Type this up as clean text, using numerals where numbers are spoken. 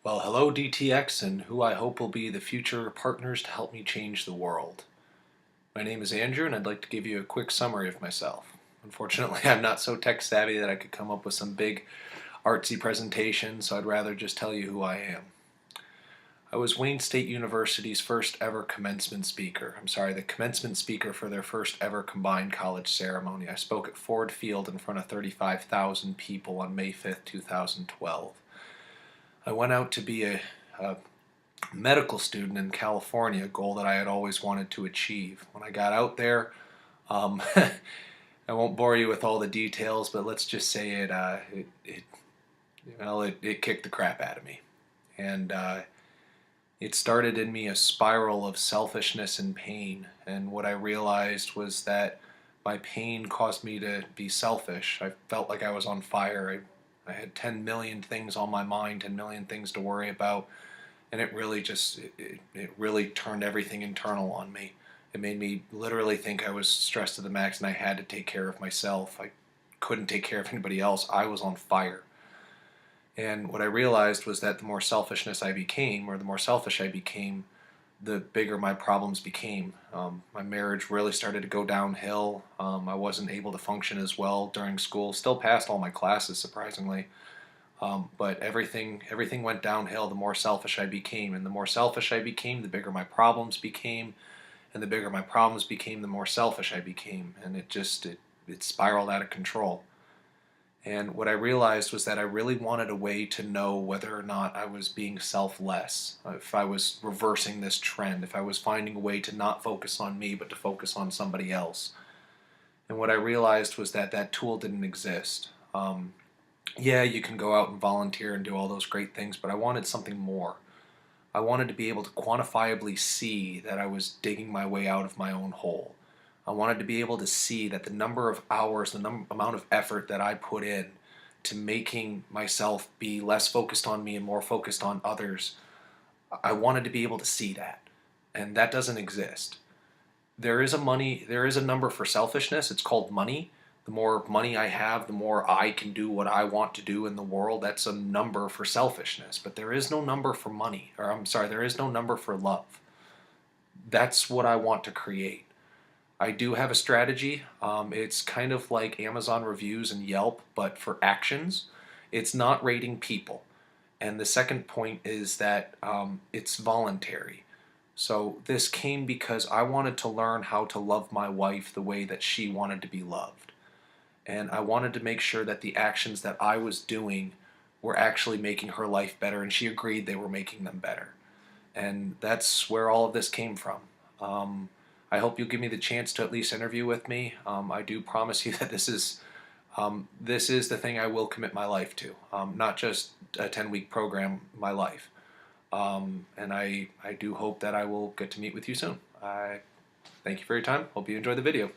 Well, hello DTX and who I hope will be the future partners to help me change the world. My name is Andrew and I'd like to give you a quick summary of myself. Unfortunately, I'm not so tech savvy that I could come up with some big artsy presentation, so I'd rather just tell you who I am. I was Wayne State University's first ever commencement speaker. The commencement speaker for their first ever combined college ceremony. I spoke at Ford Field in front of 35,000 people on May 5th, 2012. I went out to be a medical student in California, a goal that I had always wanted to achieve. When I got out there, I won't bore you with all the details, but let's just say it kicked the crap out of me, and it started in me a spiral of selfishness and pain. And what I realized was that my pain caused me to be selfish. I felt like I was on fire. I had 10 million things on my mind, 10 million things to worry about, and it really it really turned everything internal on me. It made me literally think I was stressed to the max and I had to take care of myself. I couldn't take care of anybody else. I was on fire. And what I realized was that the more selfishness I became, or the more selfish I became, the bigger my problems became. My marriage really started to go downhill. I wasn't able to function as well during school. Still passed all my classes, surprisingly. But everything went downhill the more selfish I became. And the more selfish I became, the bigger my problems became. And the bigger my problems became, the more selfish I became. And it spiraled out of control. And what I realized was that I really wanted a way to know whether or not I was being selfless, if I was reversing this trend, if I was finding a way to not focus on me but to focus on somebody else. And what I realized was that that tool didn't exist. Yeah, you can go out and volunteer and do all those great things, but I wanted something more. I wanted to be able to quantifiably see that I was digging my way out of my own hole. I wanted to be able to see that the number of hours, amount of effort that I put in to making myself be less focused on me and more focused on others, I wanted to be able to see that. And that doesn't exist. There is a number for selfishness. It's called money. The more money I have, the more I can do what I want to do in the world. That's a number for selfishness. But there is no number for money. Or I'm sorry, there is no number for love. That's what I want to create. I do have a strategy. It's kind of like Amazon reviews and Yelp, but for actions. It's not rating people. And the second point is that it's voluntary. So this came because I wanted to learn how to love my wife the way that she wanted to be loved. And I wanted to make sure that the actions that I was doing were actually making her life better, and she agreed they were making them better. And that's where all of this came from. I hope you'll give me the chance to at least interview with me. I do promise you that this is the thing I will commit my life to, not just a 10-week program, my life. And I do hope that I will get to meet with you soon. Thank you for your time. Hope you enjoy the video.